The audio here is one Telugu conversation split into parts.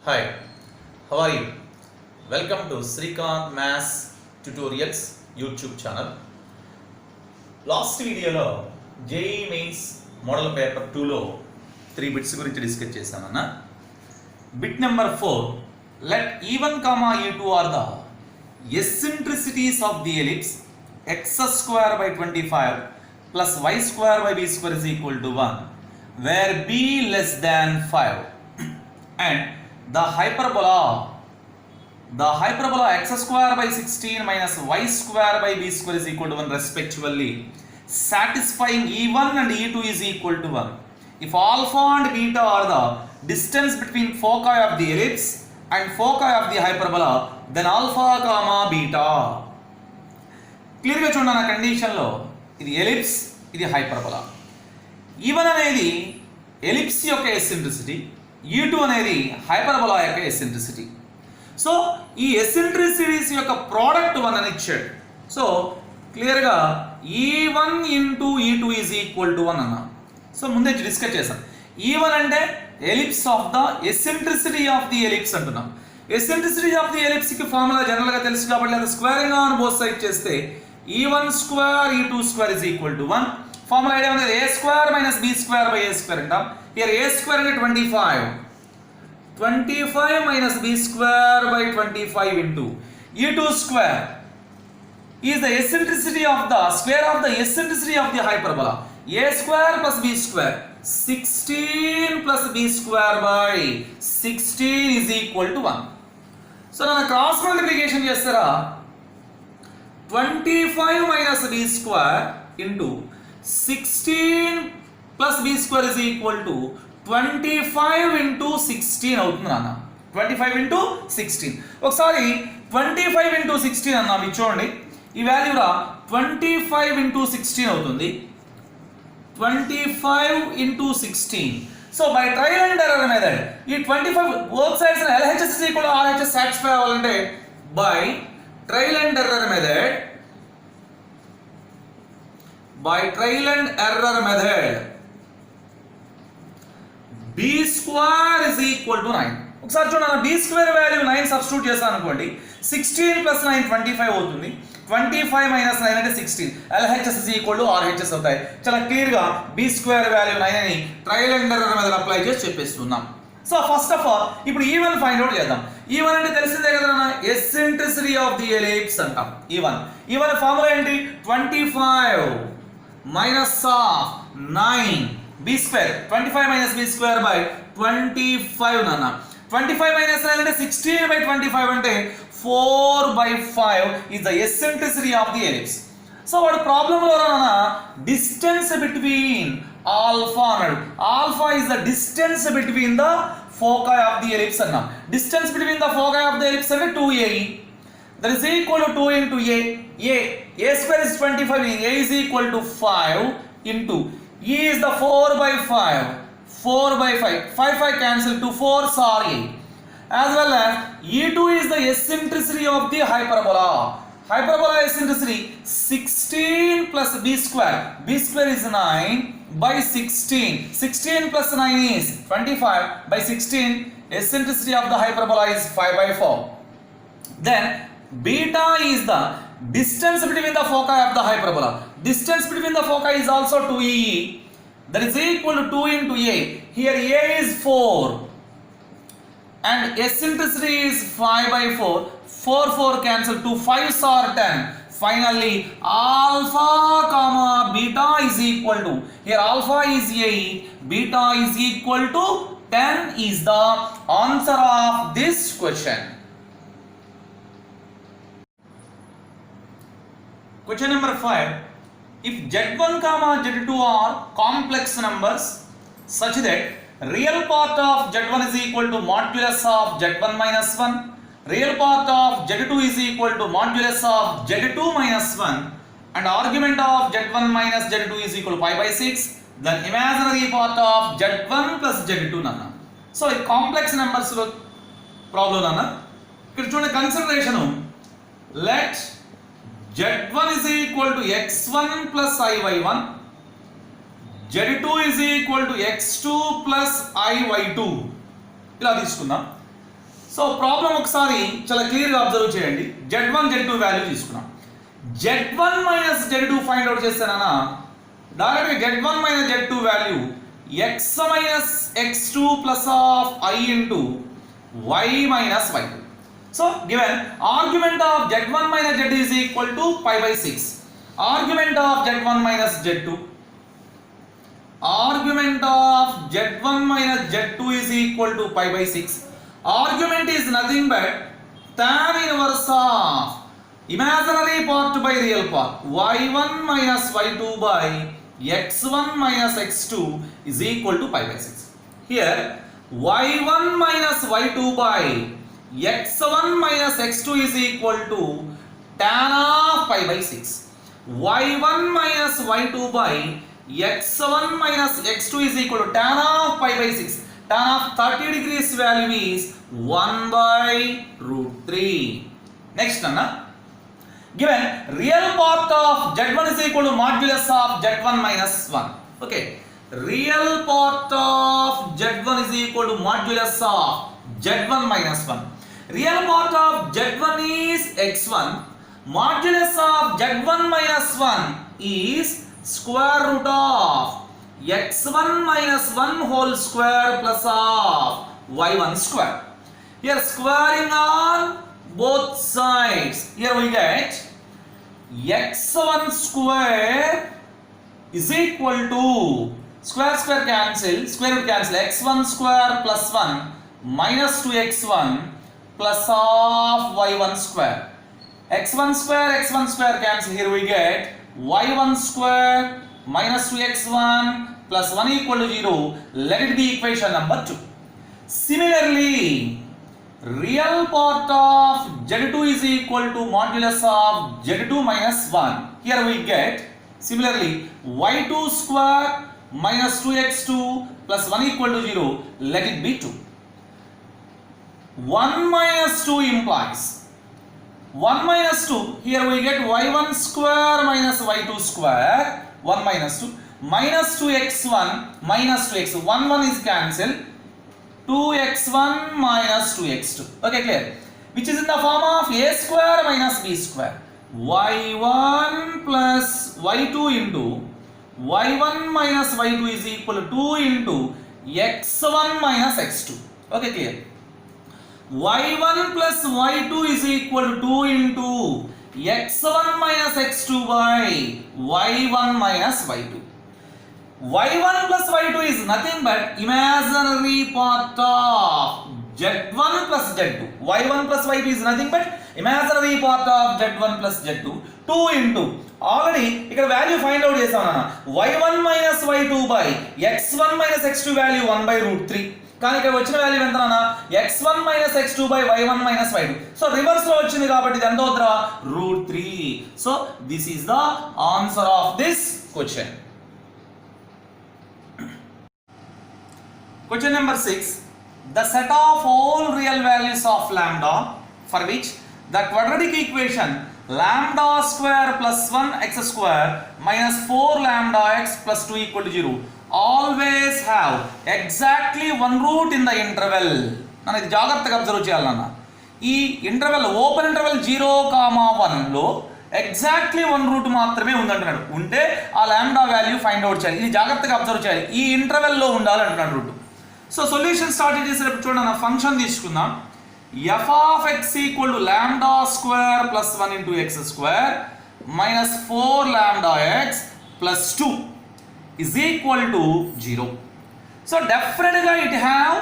Hi, how are you? Welcome to Srikanth Maths Tutorials YouTube channel. Last వీడియోలో జేఈ మెయిన్స్ మోడల్ పేపర్ 2లో 3 బిట్స్ గురించి డిస్కస్ చేశానన్న. Bit number 4, let E1, E2 are the eccentricities of the ellipse x² by 25 plus y² by b² is equal to 1 where b less than 5 and the hyperbola x² by 16 minus y² by b² is equal to 1 respectively, satisfying E1 and E2 is equal to 1 if alpha and beta are the distance between foci of the ellipse and foci of the hyperbola, then alpha comma beta. క్లియర్గా చూడండి, నా కండిషన్లో ఇది ఎలిప్స్, ఇది హైపర్బోలా. E1 అనేది ఎలిప్స్ యొక్క ఎసెంట్రిసిటీ, E2 అనేది హైపర్బోలా యొక్క ఎసెంట్రిసిటీ. సో ఈ ఎసెంట్రిసిటీస్ యొక్క ప్రోడక్ట్ 1 అని ఇచ్చాడు. సో క్లియర్గా E1 into E2 is equal to 1 అన్నా. సో ముందే డిస్కస్ చేశాం. E1 అంటే ellipse of the eccentricity of the ellipse అంటున్నాం. ఎసెంట్రిసిటీ ఆఫ్ ది ఎలిప్స్కి ఫార్ములా జనరల్గా తెలుసు కాబట్టి లేదా స్క్వేరింగ్ ఆన్ బోత్ సైడ్ చేస్తే E1² E2² is equal to 1. Formula idea ఉంది, a² minus b² by a² అంటాం. హియర్ a² అంటే 25 minus b² by 25 into E2² is the eccentricity of the square of the eccentricity of the hyperbola. a² plus b² 16 plus b² by 16 is equal to 1. So నన్ను క్రాస్ మల్టిప్లికేషన్ చేస్తారా 25 minus b² into 16 plus b² is equal to 25 into 16 అవుతుంది అన్న. 25 into 16 ఒకసారి 25 into 16 అన్న మీరు చూడండి, ఈ వాల్యూ రా 25 into 16 అవుతుంది. 25 into 16. So by trial and error method ఈ 25 both sides LHS is equal to RHS satisfy అవ్వాలంటే by trial and error method b² is equal to 9. ఒకసారి చూడండి, b² వాల్యూ 9 సబ్స్టిట్యూట్ చేస్తాను అనుకోండి, 16 plus 9 25 అవుతుంది. 25 minus 9 అంటే 16. LHS is equal to RHS అవుతాయి. చాలా క్లియర్గా b² వాల్యూ 9 అని trial and error method apply చేసి చెప్పేస్తున్నాం. సో ఫస్ట్ ఆఫ్ ఆల్ ఇప్పుడు E1 ఫైండ్ అవుట్ చేద్దాం. E1 అంటే తెలిసిందే కదా అన్న, ఎసెంట్రిసిటీ ఆఫ్ ది ఎలిప్స్ అంటాం. E1 ఫార్ములా ఏంటి, 25 minus of 9 b², 25 minus b² by 25 నాన్న. 25 minus 9 అంటే 16 by 25 అంటే 4 by 5 is the eccentricity of the ellipse. So వాడు ప్రాబ్లంలో రానా డిస్టెన్స్ బిట్వీన్ ఆల్ఫా అన్నాడు. Alpha is the distance between the foci of the ellipse అన్నా. Distance between the foci of the ellipse అంటే 2a. that is equal to 2 into a square is 25, a is equal to 5 into e is the 4 by 5 5 cancel to 4 sorry, as well as E2 is the eccentricity of the hyperbola eccentricity 16 plus b² is 9 by 16 plus 9 is 25 by 16, eccentricity of the hyperbola is 5 by 4. Then beta is the distance between the foci of the hyperbola. Distance between the foci is also 2e, that is equal to 2 into a. Here a is 4 and eccentricity is 5 by 4 cancel to 5 are 10. Finally alpha comma beta is equal to, here alpha is 8, beta is equal to 10 is the answer of this question. Question number 5. If Z1, Z2 are complex numbers such that real part of Z1 is equal to modulus of Z1 minus 1, real part of Z2 is equal to modulus of Z2 minus 1, and argument of Z1 minus Z2 is equal to pi by 6, then imaginary part of Z1 plus Z2 nana. So ఈ కాంప్లెక్స్ నెంబర్స్ లో ప్రాబ్లం అన్న. ఇక్కడ చూడండి consideration, let Z1 is equal to x1 plus iy1, Z2 is equal to x2 plus iy2 ఇలా తీసుకుందాం. సో ప్రాబ్లం ఒకసారి చాలా క్లియర్గా అబ్జర్వ్ చేయండి. Z1 Z2 వాల్యూ తీసుకున్నాం. Z1 minus Z2 find out చేస్తానన్నా డైరెక్ట్గా Z1 minus Z2 value x minus x2 plus of I into y minus y2. So given argument of Z1 minus Z2 is equal to π by 6. Argument of Z1 minus Z2, argument of Z1 minus Z2 is equal to pi by 6. Argument is nothing but tan inverse of imaginary part by real part, y1 minus y2 by x1 minus x2 is equal to pi by 6. Here y1 minus y2 by x1 minus x2 is equal to tan of pi by 6. y1 minus y2 by x1 minus x2 is equal to tan of pi by 6. Tan of 30 degrees value is 1 by root 3. Next Anna, given real part of Z1 is equal to modulus of Z1 minus 1. Okay, real part of Z1 is equal to modulus of Z1 minus 1. Real part of Z1 is x1. Modulus of Z1 minus 1 is square root of x1 minus 1 whole square plus of y1 square. Here squaring on both sides. Here we get x1 square is equal to square cancel, square root cancel, x1 square plus 1 minus 2x1 plus of y1 square. x1 square cancel. Here we get y1 square minus 2x1 plus 1 equal to 0. Let it be equation number 2. Similarly, real part of Z2 is equal to modulus of Z2 minus 1. Here we get similarly y2 square minus 2x2 plus 1 equal to 0. Let it be 2. 1 minus 2 implies 1 minus 2, here we get y1 square minus y2 square, 1 minus 2, minus 2x1 minus 2x, 1 is cancelled, 2x1 minus 2x2. Okay, clear? Which is in the form of a square minus b square. y1 plus y2 into y1 minus y2 is equal to 2 into x1 minus x2. Okay, clear? y1 plus y2 is equal to 2 into x1 minus x2 by y1 minus y2. y1 plus y2 is nothing but imaginary part of z1 plus z2. y1 plus y2 is nothing but imaginary part of z1 plus z2. 2 into already ఇక్కడ వాల్యూ ఫైండ్ అవుట్ చేసాం అన్న, y1 minus y2 by x1 minus x2 value 1 by root 3. కానీ ఇక్కడ వచ్చిన వాల్యూ ఎంత అన్న, x1 minus x2 by y1 minus y2. So reverse లో వచ్చింది కాబట్టి ఇది ఎంత అవుతుందా, root 3. So this is the answer of this question. Question number 6. The set of all real values of lambda for which the quadratic equation lambda square plus 1 x square minus 4 lambda x plus 2 equal to 0 always have exactly one root in the interval. నన్ను ఇది జాగ్రత్తగా అబ్జర్వ్ చేయాలన్న, ఈ ఇంటర్వెల్ ఓపెన్ ఇంటర్వెల్ 0,1 లో ఎగ్జాక్ట్లీ 1 రూట్ మాత్రమే ఉందంటున్నాడు. ఉంటే ఆ లాంబ్డా వాల్యూ ఫైండ్ అవుట్ చేయాలి. ఇది జాగ్రత్తగా అబ్జర్వ్ చేయాలి, ఈ ఇంటర్వెల్లో ఉండాలి అంటున్నాడు రూట్. సో సొల్యూషన్ స్టార్ట్ చేసేటప్పుడు చూడండి, నా ఫంక్షన్ తీసుకుందాం. f of x equal to lambda square plus 1 into x square minus 4 lambda x plus 2 is equal to 0. So definitely it have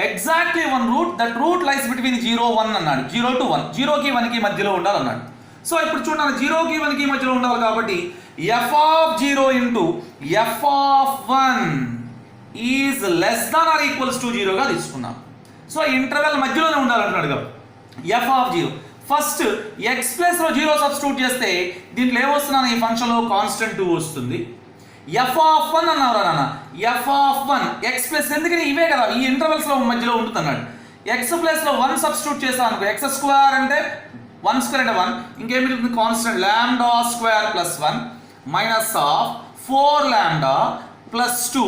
exactly one root. That root lies between 0 1 అన్నాడు, 0 to 1, 0 కి 1 కి మధ్యలో ఉండాలి అన్నాడు. సో ఇప్పుడు చూడండి, 0 కి 1 కి మధ్యలో ఉండాలి కాబట్టి f of 0 into f of 1 is less than or equals to 0 గా తీసుకున్నాం. సో ఇంటర్వెల్ మధ్యలోనే ఉండాలంటున్నాడు కాబట్టి f of 0 first x plus లో 0 సబ్స్టిట్యూట్ చేస్తే దీంట్లో ఏమొస్తున్నాను, ఈ ఫంక్షన్లో కాన్స్టెంట్ 2 వస్తుంది. f of 1 అన్నారు నాన్న, f of 1 x ప్లస్, ఎందుకని ఇవే కదా ఈ ఇంటర్వెల్స్ లో మధ్యలో ఉంటుంది అన్నాడు. x ప్లస్ లో 1 సబ్స్టిట్యూట్ చేసాం అనుకో, x స్క్వేర్ అంటే 1 స్క్వేర్ అంటే 1, ఇంకేమిటి constant lambda square plus 1 minus of 4 lambda plus 2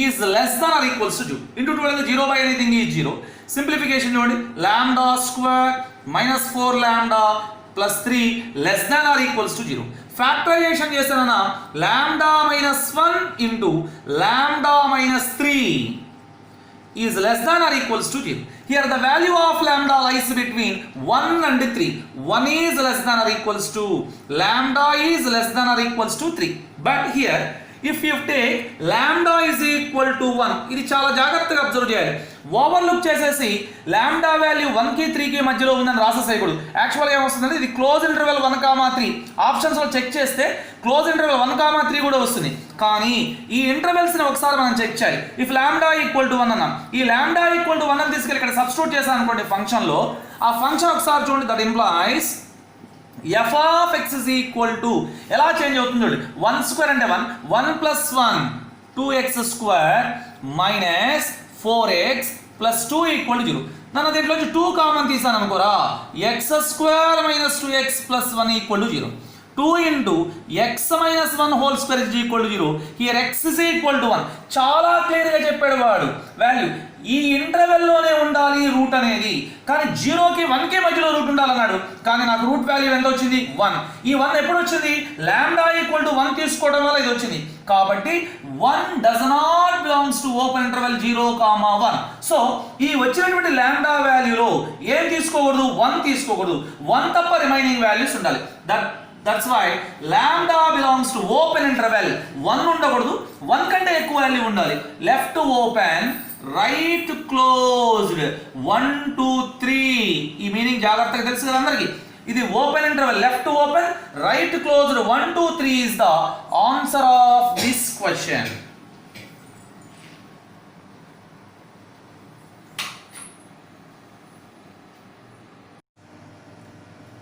is less than or equals to 2. Into 2 0 by anything is 0. Simplification చూడండి, lambda square minus 4 lambda plus 3 less than or equals to 0. Factorization చేస్తానన్న lambda minus 1 into lambda minus 3 is less than or equals to 0. Here the value of lambda lies between 1 and 3. 1 is less than or equals to, lambda is less than or equals to 3. But here if you take lambda is equal to 1, ఇది చాలా జాగ్రత్తగా అబ్జర్వ్ చేయాలి. ఓవర్లుక్ చేసేసి లాంబ్డా వాల్యూ 1 కి 3 కి మధ్యలో ఉందని రాసేసేయకూడదు. యాక్చువల్గా ఏమొస్తుందంటే ఇది క్లోజ్ ఇంటర్వెల్ 1, 3 ఆప్షన్స్లో చెక్ చేస్తే క్లోజ్ ఇంటర్వెల్ 1, 3 కూడా వస్తుంది. కానీ ఈ ఇంటర్వెల్స్ని ఒకసారి మనం చెక్ చేయాలి. ఇఫ్ లాంబ్డా ఈక్వల్ టు 1 అన్నాం, ఈ లాంబ్డా ఈక్వల్ టు 1 అని తీసుకెళ్ళి ఇక్కడ సబ్స్టిట్యూట్ చేశాను అనుకోండి ఫంక్షన్లో, ఆ ఫంక్షన్ ఒకసారి చూడండి, that implies f of x is equal to ఎలా చేంజ్ అవుతుంది చూడండి, 1 స్క్వేర్ అంటే 1, 1 plus 1 2x square minus 4x plus 2 equal to 0. నన్ను దీంట్లోంచి 2 కామన్ తీసాను అనుకోరా, x square minus 2x plus 1 equal to 0. 2 into x minus 1 whole square is equal to 0. Here x is equal to 1. చాలా క్లియర్గా చెప్పాడు వాడు వాల్యూ. ఈ ఇంటర్వెల్లోనే ఉండాలి రూట్ అనేది, కానీ 0కి 1కి మధ్యలో రూట్ ఉండాలన్నాడు. కానీ నాకు రూట్ వాల్యూ ఎంత వచ్చింది, 1. ఈ 1 ఎప్పుడు వచ్చింది, లాంబ్డా ఈక్వల్ టు 1 తీసుకోవడం వల్ల ఇది వచ్చింది. కాబట్టి 1 does not belongs to open interval 0, 1. So ఈ వచ్చినటువంటి లాంబ్డా వాల్యూలో ఏం తీసుకోకూడదు, 1 తీసుకోకూడదు. 1 తప్ప రిమైనింగ్ వాల్యూస్ ఉండాలి. That's why lambda belongs to open interval. 1 ఉండకూడదు, 1 కంటే ఎక్కువ వాల్యూ ఉండాలి. Left open, right closed, 1 2 3. ఈ మీనింగ్ జాగ్రత్తగా తెలుసు కదా అందరికి. ఇది open interval, left open, right closed, 1 2 3 is the answer of this question.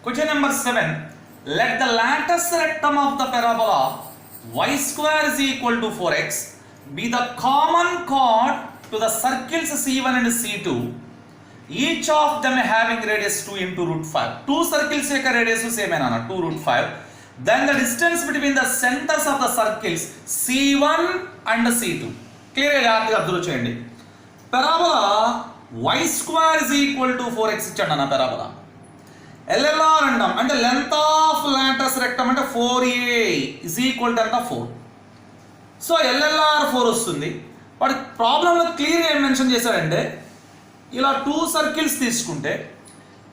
Question number 7. Let the lattice rectum of the parabola y square is equal to 4x be the common chord to the circles C1 and C2, each of them having radius 2 into root 5. Two circles యొక్క radius same అయినా 2 root 5. Then the distance between the centers of the circles C1 and C2. క్లియర్గా జాగ్రత్తగా అబ్జర్వ్ చేయండి. parabola y square is equal to 4x ఇచ్చాడు అన్న parabola. LLR అంటాం అంటే లెంత్ ఆఫ్ లాటస్ రెక్టమ్ అంటే 4a is equal to ఎంత 4. సో LLR 4 వస్తుంది. వాడి ప్రాబ్లంలో క్లియర్గా ఏం మెన్షన్ చేశాడంటే, ఇలా 2 సర్కిల్స్ తీసుకుంటే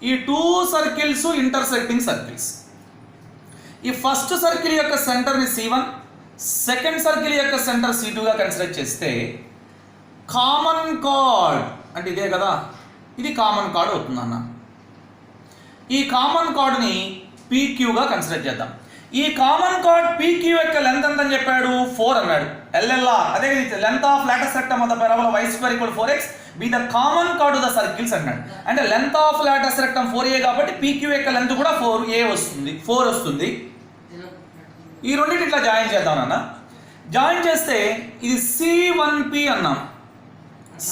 ఈ 2 సర్కిల్స్ ఇంటర్సెక్టింగ్ సర్కిల్స్. ఈ ఫస్ట్ సర్కిల్ యొక్క సెంటర్ని C1, సెకండ్ సర్కిల్ యొక్క సెంటర్ C2గా కన్సిడర్ చేస్తే కామన్ కార్డ్ అంటే ఇదే కదా, ఇది కామన్ కార్డ్ అవుతుంది అన్న. ఈ కామన్ కార్డ్ని PQగా కన్సిడర్ చేద్దాం. ఈ కామన్ కార్డ్ PQ యొక్క లెంత్ ఎంత అని చెప్పాడు, 4 అన్నాడు. LLR అదే length of Lotus rectum of the parabola y square equal 4x be the common card of the circles అన్నాడు. అంటే length of Lotus rectum 4a కాబట్టి PQ యొక్క లెంత్ కూడా 4a వస్తుంది, 4 వస్తుంది. ఈ రెండింటి ఇట్లా జాయిన్ చేద్దాం అన్న. జాయిన్ చేస్తే ఇది C1p అన్నాం.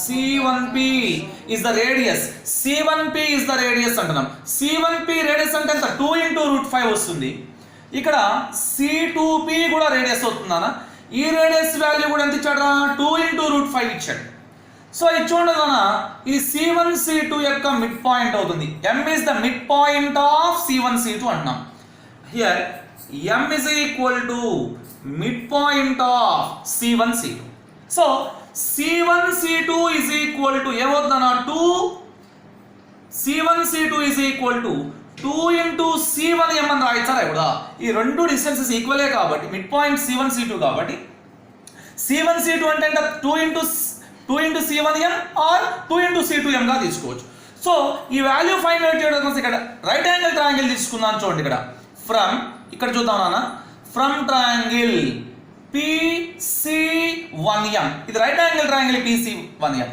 C1p is the radius. C1p is the radius అంటున్నాం. C1p రేడియస్ అంటే ఎంత, 2 into root 5 వస్తుంది. ఇక్కడ C2p కూడా రేడియస్ అవుతుందన్న. ఈ రేడియస్ వాల్యూ కూడా ఎంత ఇచ్చాడు, 2 into root 5 ఇచ్చాడు. సో ఇది చూడండి అన్న, ఇది C1 C2 యొక్క మిడ్ పాయింట్ అవుతుంది. M is the mid point of C1 C2 అంటున్నాం. Here M is equal to mid point of C1 C2. So C1 C2 is equal to ఏమవుతుందన్న, 2 C1 C2 is equal to 2 into C1m అని రాయించారా ఇప్పుడు. ఈ రెండు డిస్టెన్సెస్ ఈక్వలే కాబట్టి మిడ్ పాయింట్ C1 C2 కాబట్టి C1 C2 అంటే 2 into C1m are 2 into C2m గా తీసుకోవచ్చు. సో ఈ వాల్యూ ఫైండ్ అవుట్ చేయడం కోసం ఇక్కడ రైట్ యాంగిల్ ట్రయాంగిల్ తీసుకున్నాను చూడండి. ఇక్కడ ఫ్రమ్ ఇక్కడ చూద్దాం నాన్న, ఫ్రమ్ ట్రయాంగిల్ PC1m, ఇది రైట్ యాంగిల్ ట్రయాంగిల్ PC1m.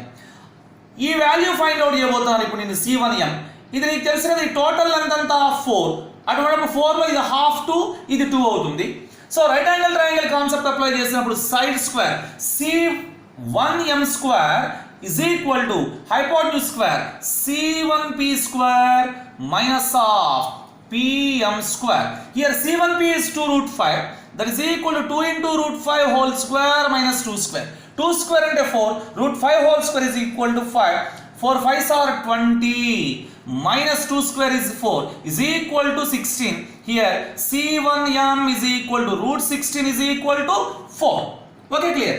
ఈ వాల్యూ ఫైండ్ అవుట్ చేయబోతున్నాను ఇప్పుడు నేను C1m. ఇది నీకు తెలిసినది టోటల్ లెంత్ అంతా 4. అటువంటి 4లో ఇది ½ 2, ఇది 2 అవుతుంది. So right angle triangle concept apply చేసినప్పుడు side square C1m square is equal to hypotenuse square C1p square minus of pm square. Here C1p is 2 root 5, that is equal to 2 into root 5 whole square minus 2 square. 2 square into 4, root 5 whole square is equal to 5. 4 5s are 20 minus 2 square is 4 is equal to 16. Here C1m is equal to root 16 is equal to 4. Okay, clear?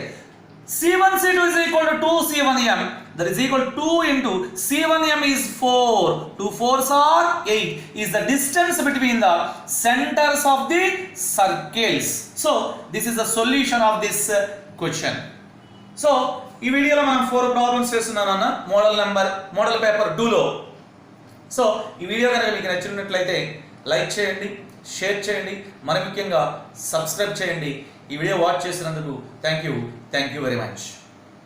C1 C2 is equal to 2 C1m, that is equal to 2 into C1m is 4, 2 4s are 8 is the distance between the centers of the circles. So this is the solution of this question. So ఈ వీడియోలో మనం 4 ప్రాబ్లమ్స్ చేస్తున్నాం అన్న మోడల్ పేపర్ 2లో. సో ఈ వీడియో కనుక మీకు నచ్చినట్లయితే లైక్ చేయండి, షేర్ చేయండి, మరి ముఖ్యంగా సబ్స్క్రైబ్ చేయండి. ఈ వీడియో వాచ్ చేసినందుకు థ్యాంక్ యూ వెరీ మచ్.